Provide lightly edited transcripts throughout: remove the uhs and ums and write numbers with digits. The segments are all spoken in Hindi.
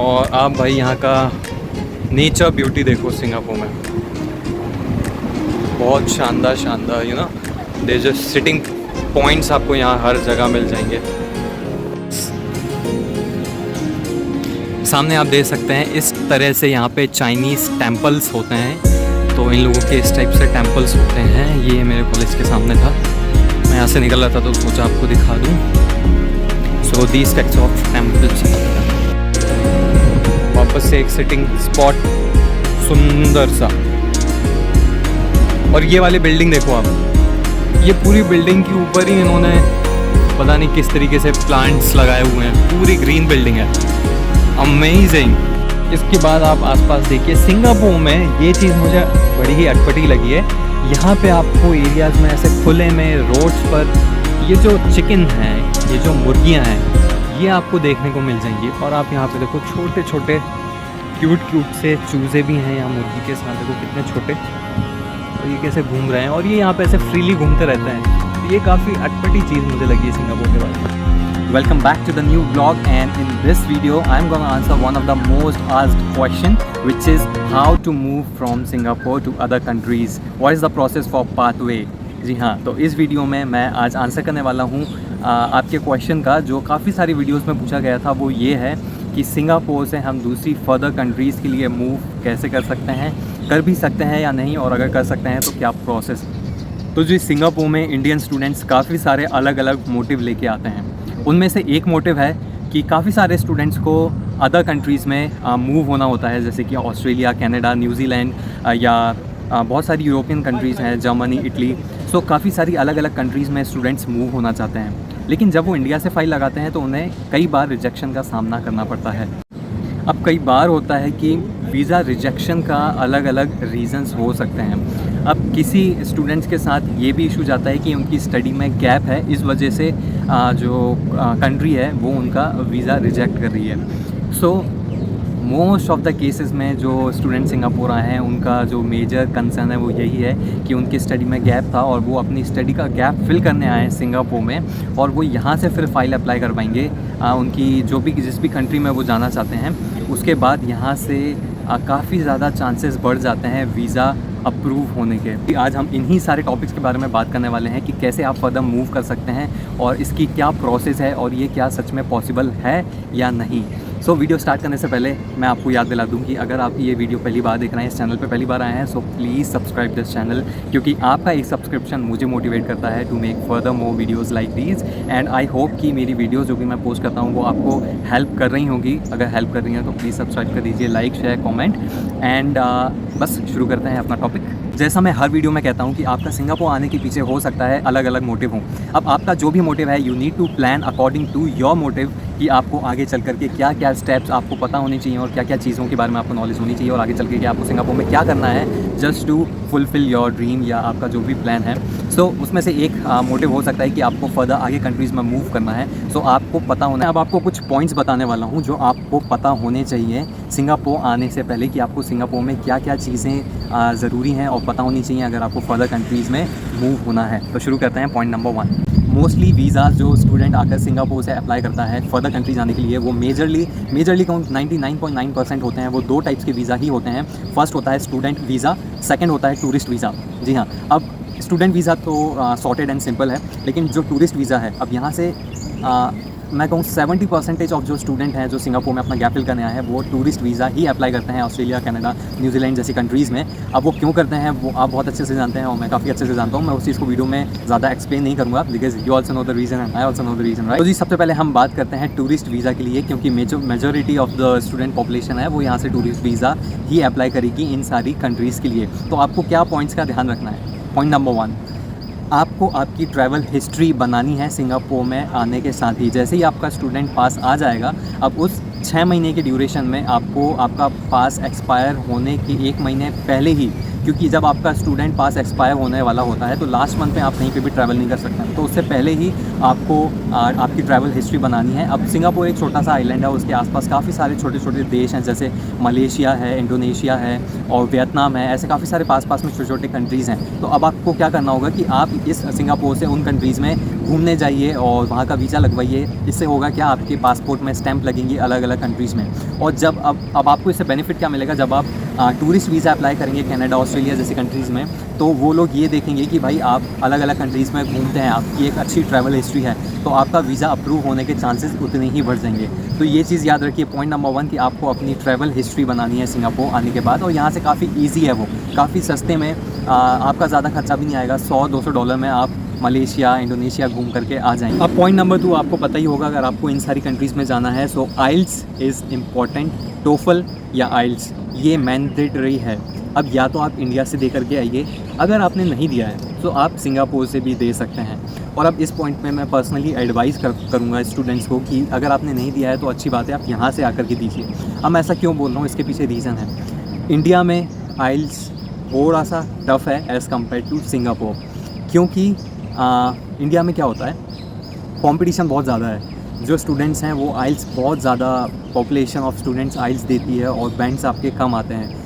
और आप भाई यहाँ का नेचर ब्यूटी देखो सिंगापुर में, बहुत शानदार शानदार यू नो दे जो सिटिंग पॉइंट्स आपको यहाँ हर जगह मिल जाएंगे। सामने आप देख सकते हैं इस तरह से यहाँ पे चाइनीज़ टेम्पल्स होते हैं, तो इन लोगों के इस टाइप से टेम्पल्स होते हैं। ये मेरे कॉलेज के सामने था, मैं यहाँ से निकल रहा था तो सोचा आपको दिखा दूँ। So these types of temples, वापस से एक सिटिंग स्पॉट सुंदर सा। और ये वाली बिल्डिंग देखो आप, ये पूरी बिल्डिंग के ऊपर ही इन्होंने पता नहीं किस तरीके से प्लांट्स लगाए हुए हैं, पूरी ग्रीन बिल्डिंग है, अमेजिंग। इसके बाद आप आसपास देखिए, सिंगापुर में ये चीज़ मुझे बड़ी ही अटपटी लगी है। यहाँ पे आपको एरियाज़ में ऐसे खुले में रोड्स पर ये जो चिकन है, ये जो मुर्गियाँ हैं, ये आपको देखने को मिल जाएंगी। और आप यहाँ पे देखो छोटे छोटे क्यूट से चूज़े भी हैं यहाँ मुर्गी के साथ, देखो कितने छोटे, और ये कैसे घूम रहे हैं और ये यहाँ पे ऐसे फ्रीली घूमते रहते हैं। तो ये काफ़ी अटपटी चीज़ मुझे लगी है सिंगापुर के बारे में। Welcome back to the new vlog, and in this video I'm gonna answer one of the most asked question, which is how to move from Singapore to other countries. What is the process for pathway? जी हाँ, तो इस वीडियो में मैं आज आंसर करने वाला हूँ आपके क्वेश्चन का, जो काफ़ी सारी वीडियोस में पूछा गया था। वो ये है कि सिंगापुर से हम दूसरी फर्दर कंट्रीज़ के लिए मूव कैसे कर सकते हैं, कर भी सकते हैं या नहीं, और अगर कर सकते हैं तो क्या प्रोसेस। तो जो सिंगापुर में इंडियन स्टूडेंट्स काफ़ी सारे अलग अलग मोटिव लेके आते हैं। उनमें से एक मोटिव है कि काफ़ी सारे स्टूडेंट्स को अदर कंट्रीज़ में मूव होना होता है, जैसे कि ऑस्ट्रेलिया, कनाडा, न्यूजीलैंड या बहुत सारी यूरोपियन कंट्रीज़ हैं, जर्मनी, इटली। सो काफ़ी सारी अलग अलग कंट्रीज़ में स्टूडेंट्स मूव होना चाहते हैं, लेकिन जब वो इंडिया से फ़ाइल लगाते हैं तो उन्हें कई बार रिजेक्शन का सामना करना पड़ता है। अब कई बार होता है कि वीज़ा रिजेक्शन का अलग अलग रीज़न्स हो सकते हैं। अब किसी स्टूडेंट्स के साथ ये भी इशू जाता है कि उनकी स्टडी में गैप है, इस वजह से जो कंट्री है वो उनका वीज़ा रिजेक्ट कर रही है। So most of the cases में जो स्टूडेंट सिंगापुर आए हैं, उनका जो मेजर कंसर्न है वो यही है कि उनकी स्टडी में गैप था और वो अपनी स्टडी का गैप फिल करने आए हैं सिंगापुर में, और वो यहाँ से फिर फाइल अप्लाई कर पाएंगे उनकी जो भी जिस भी कंट्री में वो जाना चाहते हैं। उसके बाद यहाँ से काफ़ी ज़्यादा चांसेस बढ़ जाते हैं वीज़ा अप्रूव होने के। आज हम इन्हीं सारे टॉपिक्स के बारे में बात करने वाले हैं कि कैसे आप फर्दर मूव कर सकते हैं और इसकी क्या प्रोसेस है और ये क्या सच में पॉसिबल है या नहीं। सो वीडियो स्टार्ट करने से पहले मैं आपको याद दिला दूं कि अगर आप ये वीडियो पहली बार देख रहे हैं, इस चैनल पे पहली बार आए हैं, so please subscribe this channel, क्योंकि आपका एक सब्सक्रिप्शन मुझे मोटिवेट करता है to make further more videos like these. And I hope कि मेरी वीडियोज़ जो भी मैं पोस्ट करता हूँ वो आपको हेल्प कर रही होंगी। अगर हेल्प कर रही हैं तो प्लीज़ सब्सक्राइब कर दीजिए, लाइक, शेयर, कॉमेंट। एंड बस शुरू करते हैं अपना टॉपिक। जैसा मैं हर वीडियो में कहता हूँ कि आपका सिंगापुर आने के पीछे हो सकता है अलग अलग मोटिव हों। अब आपका जो भी मोटिव है, you need to plan according to your motive कि आपको आगे चल करके क्या क्या स्टेप्स आपको पता होने चाहिए और क्या क्या चीज़ों के बारे में आपको नॉलेज होनी चाहिए, और आगे चल के आपको सिंगापुर में क्या करना है just to fulfil your dream या आपका जो भी प्लान है। सो उसमें से एक मोटिव हो सकता है कि आपको फर्दर आगे कंट्रीज़ में मूव करना है। सो आपको पता होना है। अब आपको कुछ पॉइंट्स बताने वाला हूँ जो आपको पता होने चाहिए सिंगापुर आने से पहले, कि आपको सिंगापुर में क्या क्या चीज़ें ज़रूरी हैं और पता होनी चाहिए अगर आपको फर्दर कंट्रीज़ में मूव होना है। तो शुरू करते हैं। पॉइंट नंबर 1, मोस्टली वीज़ा जो स्टूडेंट आकर सिंगापुर से अप्लाई करता है फर्दर कंट्रीज आने के लिए, वो मेजरली काउंट 99.9% होते हैं। वो दो टाइप्स के वीज़ा ही होते हैं। फर्स्ट होता है स्टूडेंट वीज़ा, सेकंड होता है टूरिस्ट वीज़ा। जी हाँ, अब स्टूडेंट वीज़ा तो सॉर्टेड एंड सिंपल है, लेकिन जो टूरिस्ट वीज़ा है, अब यहाँ से मैं कहूँ 70% ऑफ जो स्टूडेंट हैं जो सिंगापुर में अपना गैप फिल करने आए हैं वो टूरिस्ट वीज़ा ही अप्लाई करते हैं ऑस्ट्रेलिया, कनाडा, न्यूजीलैंड जैसी कंट्रीज़ में। अब वो क्यों करते हैं वो आप बहुत अच्छे से जानते हैं और मैं काफ़ी अच्छे से जानता हूँ। मैं उस चीज़ को वीडियो में ज़्यादा एक्सप्लेन नहीं करूँगा, because you also know the reason and I also know the reason, right. तो जी सबसे पहले हम बात करते हैं टूरिस्ट वीज़ा के लिए, क्योंकि majority of the student population है वो यहाँ से टूरिस्ट वीज़ा ही अप्लाई करेगी इन सारी कंट्रीज़ के लिए। तो आपको क्या पॉइंट्स का ध्यान रखना है। पॉइंट नंबर 1, आपको आपकी ट्रैवल हिस्ट्री बनानी है सिंगापुर में आने के साथ ही। जैसे ही आपका स्टूडेंट पास आ जाएगा, अब उस 6 महीने के ड्यूरेशन में आपको आपका पास एक्सपायर होने के 1 महीने पहले ही, क्योंकि जब आपका स्टूडेंट पास एक्सपायर होने वाला होता है तो लास्ट मंथ में आप कहीं पे भी ट्रैवल नहीं कर सकते, तो उससे पहले ही आपको आपकी ट्रैवल हिस्ट्री बनानी है। अब सिंगापुर एक छोटा सा आइलैंड है, उसके आसपास काफ़ी सारे छोटे छोटे देश हैं, जैसे मलेशिया है, इंडोनेशिया है और वियतनाम है। ऐसे काफ़ी सारे पास में छोटे छोटे कंट्रीज़ हैं। तो अब आपको क्या करना होगा कि आप इस सिंगापुर से उन कंट्रीज़ में घूमने जाइए और वहाँ का वीज़ा लगवाइए। इससे होगा क्या, आपके पासपोर्ट में स्टैंप लगेंगी अलग अलग कंट्रीज़ में। और जब अब आपको इससे बेनिफिट क्या मिलेगा, जब आप टूरिस्ट वीज़ा अप्लाई करेंगे कनाडा, ऑस्ट्रेलिया जैसी कंट्रीज़ में, तो वो लोग ये देखेंगे कि भाई आप अलग अलग कंट्रीज़ में घूमते हैं, आपकी एक अच्छी ट्रैवल हिस्ट्री है, तो आपका वीज़ा अप्रूव होने के चांसेस उतने ही बढ़ जाएंगे। तो ये चीज़ याद रखिए, पॉइंट नंबर 1 कि आपको अपनी ट्रैवल हिस्ट्री बनानी है सिंगापुर आने के बाद। और यहाँ से काफ़ी ईजी है, वो काफ़ी सस्ते में, आपका ज़्यादा खर्चा भी नहीं आएगा। $100-200 में आप मलेशिया, इंडोनेशिया घूम करके आ जाएंगे। अब पॉइंट नंबर 2 आपको पता ही होगा, अगर आपको इन सारी कंट्रीज़ में जाना है, सो आइल्स इज़ इम्पॉर्टेंट। टोफल या आइल्स ये मैंडेटरी है। अब या तो आप इंडिया से दे करके आइए, अगर आपने नहीं दिया है तो आप सिंगापुर से भी दे सकते हैं। और अब इस पॉइंट में मैं पर्सनली एडवाइस करूँगा स्टूडेंट्स को कि अगर आपने नहीं दिया है तो अच्छी बात है, आप यहाँ से आकर के दीजिए। अब मैं ऐसा क्यों बोल रहा हूँ, इसके पीछे रीज़न है। इंडिया में आइल्स थोड़ा सा टफ़ है एज़ कम्पेयर टू सिंगापुर, क्योंकि इंडिया में क्या होता है, कंपटीशन बहुत ज़्यादा है। जो स्टूडेंट्स हैं वो आइल्स बहुत ज़्यादा, पॉपुलेशन ऑफ स्टूडेंट्स आइल्स देती है और बैंड्स आपके कम आते हैं।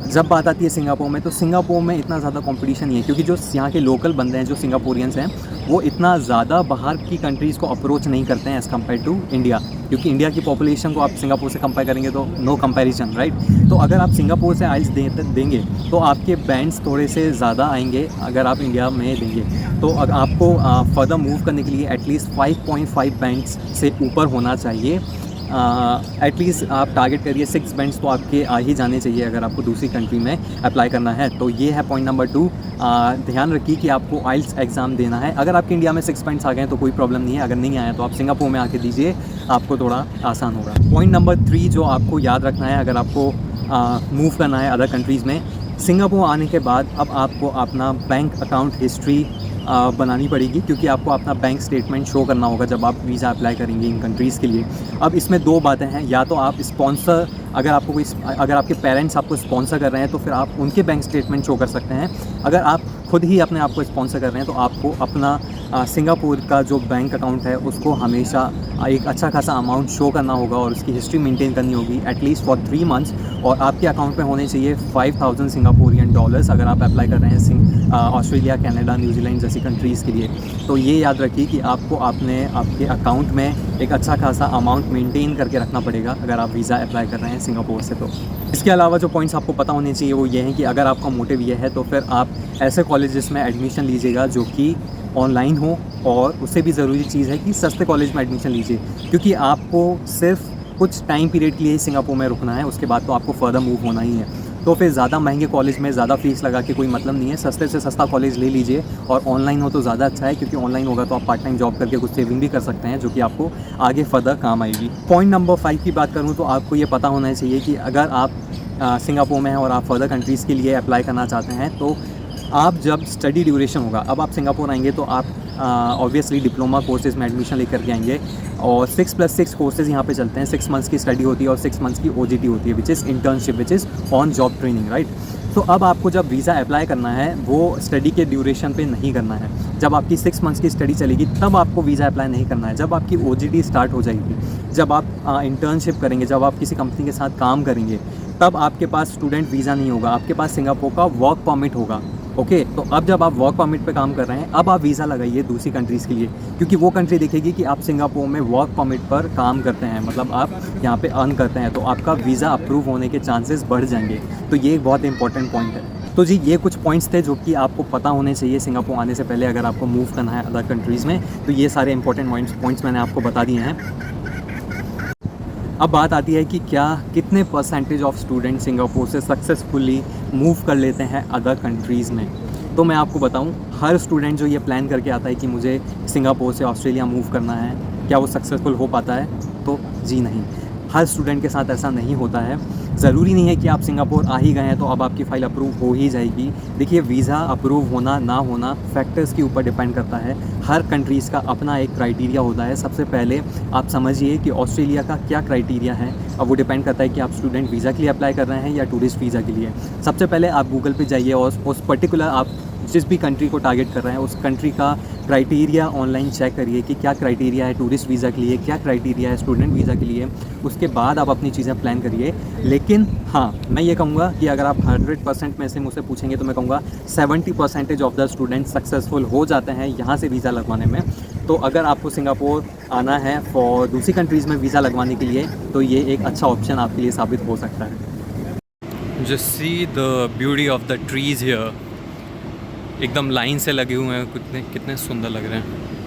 जब बात आती है सिंगापुर में, तो सिंगापुर में इतना ज़्यादा कंपटीशन नहीं है, क्योंकि जो यहाँ के लोकल बंदे हैं, जो सिंगापुरियंस हैं, वो इतना ज़्यादा बाहर की कंट्रीज़ को अप्रोच नहीं करते हैं एज़ कम्पेयर टू इंडिया। क्योंकि इंडिया की पॉपुलेशन को आप सिंगापुर से कंपेयर करेंगे तो नो कंपैरिजन, राइट। तो अगर आप सिंगापुर से आइल्स देंगे तो आपके बैंड्स थोड़े से ज़्यादा आएंगे अगर आप इंडिया में देंगे। तो आपको फर्दर मूव करने के लिए एटलीस्ट 5.5 बैंड्स से ऊपर होना चाहिए। एटलीस्ट आप टारगेट करिए 6 बैंड्स तो आपके आ ही जाने चाहिए अगर आपको दूसरी कंट्री में अप्लाई करना है। तो ये है पॉइंट नंबर 2। ध्यान रखिए कि आपको आइल्स एग्ज़ाम देना है। अगर आपके इंडिया में 6 बैंड्स आ गए तो कोई प्रॉब्लम नहीं है, अगर नहीं आया तो आप सिंगापुर में आके दीजिए, आपको थोड़ा आसान होगा। पॉइंट नंबर 3 जो आपको याद रखना है अगर आपको मूव करना है अदर कंट्रीज़ में, सिंगापुर आने के बाद अब आपको अपना बैंक अकाउंट हिस्ट्री बनानी पड़ेगी, क्योंकि आपको अपना बैंक स्टेटमेंट शो करना होगा जब आप वीज़ा अप्लाई करेंगे इन कंट्रीज़ के लिए। अब इसमें 2 बातें हैं, या तो आप स्पॉन्सर, अगर आपके पेरेंट्स आपको स्पॉन्सर कर रहे हैं तो फिर आप उनके बैंक स्टेटमेंट शो कर सकते हैं। अगर आप खुद ही अपने आप को स्पॉन्सर कर रहे हैं तो आपको अपना सिंगापुर का जो बैंक अकाउंट है उसको हमेशा एक अच्छा खासा अमाउंट शो करना होगा और उसकी हिस्ट्री मेंटेन करनी होगी एटलीस्ट फॉर 3 मंथ्स। और आपके अकाउंट में होने चाहिए 5000 सिंगापुरियन डॉलर्स अगर आप अप्लाई कर रहे हैं ऑस्ट्रेलिया, कनाडा, न्यूजीलैंड जैसी कंट्रीज़ के लिए। तो ये याद रखिए कि आपको आपके अकाउंट में एक अच्छा खासा अमाउंट मेंटेन करके रखना पड़ेगा अगर आप वीज़ा अप्लाई कर रहे हैं सिंगापुर से। तो इसके अलावा जो पॉइंट्स आपको पता होने चाहिए वो ये हैं कि अगर आपका मोटिव ये है तो फिर आप ऐसे कॉलेजेस में एडमिशन लीजिएगा जो कि ऑनलाइन हो, और उससे भी ज़रूरी चीज़ है कि सस्ते कॉलेज में एडमिशन लीजिए, क्योंकि आपको सिर्फ कुछ टाइम पीरियड के लिए ही सिंगापुर में रुकना है, उसके बाद तो आपको फर्दर मूव होना ही है। तो फिर ज़्यादा महंगे कॉलेज में ज़्यादा फीस लगा के कोई मतलब नहीं है, सस्ते से सस्ता कॉलेज ले लीजिए। और ऑनलाइन हो तो ज़्यादा अच्छा है, क्योंकि ऑनलाइन होगा तो आप पार्ट टाइम जॉब करके कुछ सेविंग भी कर सकते हैं जो कि आपको आगे फर्दर काम आएगी। पॉइंट नंबर 5 की बात करूँ तो आपको ये पता होना चाहिए कि अगर आप सिंगापुर में हैं और आप फर्दर कंट्रीज़ के लिए अप्लाई करना चाहते हैं तो आप जब स्टडी ड्यूरेशन होगा, अब आप सिंगापुर आएंगे तो आप ऑब्वियसली डिप्लोमा कोर्सेज़ में एडमिशन लेकर के आएंगे, और 6+6 कोर्सेज़ यहाँ पे चलते हैं। 6 मंथ्स की स्टडी होती है और 6 मंथ्स की OJT होती है, which is internship, which is on job training, right. तो अब आपको जब वीज़ा अप्लाई करना है वो स्टडी के ड्यूरेशन पे नहीं करना है। जब आपकी 6 मंथ्स की स्टडी चलेगी तब आपको वीज़ा अप्लाई नहीं करना है। जब आपकी OJT स्टार्ट हो जाएगी, जब आप इंटर्नशिप करेंगे, जब आप किसी कंपनी के साथ काम करेंगे, तब आपके पास स्टूडेंट वीज़ा नहीं होगा, आपके पास सिंगापुर का वर्क परमिट होगा। ओके, तो अब जब आप वर्क परमिट पे काम कर रहे हैं, अब आप वीज़ा लगाइए दूसरी कंट्रीज़ के लिए, क्योंकि वो कंट्री देखेगी कि आप सिंगापुर में वर्क परमिट पर काम करते हैं, मतलब आप यहाँ पे अर्न करते हैं, तो आपका वीज़ा अप्रूव होने के चांसेस बढ़ जाएंगे। तो ये एक बहुत इंपॉर्टेंट पॉइंट है। तो जी ये कुछ पॉइंट्स थे जो कि आपको पता होने चाहिए सिंगापुर आने से पहले अगर आपको मूव करना है अदर कंट्रीज़ में। तो ये सारे इंपॉर्टेंट पॉइंट्स मैंने आपको बता दिए हैं। अब बात आती है कि कितने % ऑफ स्टूडेंट सिंगापुर से सक्सेसफुली मूव कर लेते हैं अदर कंट्रीज़ में। तो मैं आपको बताऊं, हर स्टूडेंट जो ये प्लान करके आता है कि मुझे सिंगापुर से ऑस्ट्रेलिया मूव करना है, क्या वो सक्सेसफुल हो पाता है? तो जी नहीं, हर स्टूडेंट के साथ ऐसा नहीं होता है। ज़रूरी नहीं है कि आप सिंगापुर आ ही गए हैं तो अब आपकी फ़ाइल अप्रूव हो ही जाएगी। देखिए, वीज़ा अप्रूव होना ना होना फैक्टर्स के ऊपर डिपेंड करता है। हर कंट्रीज़ का अपना एक क्राइटेरिया होता है। सबसे पहले आप समझिए कि ऑस्ट्रेलिया का क्या क्राइटेरिया है। अब वो डिपेंड करता है कि आप स्टूडेंट वीज़ा के लिए अप्लाई कर रहे हैं या टूरिस्ट वीज़ा के लिए। सबसे पहले आप गूगल पे जाइए और उस पर्टिकुलर आप जिस भी कंट्री को टारगेट कर रहे हैं उस कंट्री का क्राइटेरिया ऑनलाइन चेक करिए कि क्या क्राइटेरिया है टूरिस्ट वीज़ा के लिए, क्या क्राइटेरिया है स्टूडेंट वीज़ा के लिए। उसके बाद आप अपनी चीज़ें प्लान करिए। लेकिन हाँ, मैं ये कहूँगा कि अगर आप 100% में से मुझसे पूछेंगे तो मैं कहूँगा 70% ऑफ द स्टूडेंट सक्सेसफुल हो जाते हैं यहाँ से वीज़ा लगवाने में। तो अगर आपको सिंगापुर आना है फॉर दूसरी कंट्रीज़ में वीज़ा लगवाने के लिए तो ये एक अच्छा ऑप्शन आपके लिए साबित हो सकता है। Just see the beauty of the trees here. एकदम लाइन से लगे हुए हैं, कितने कितने सुंदर लग रहे हैं।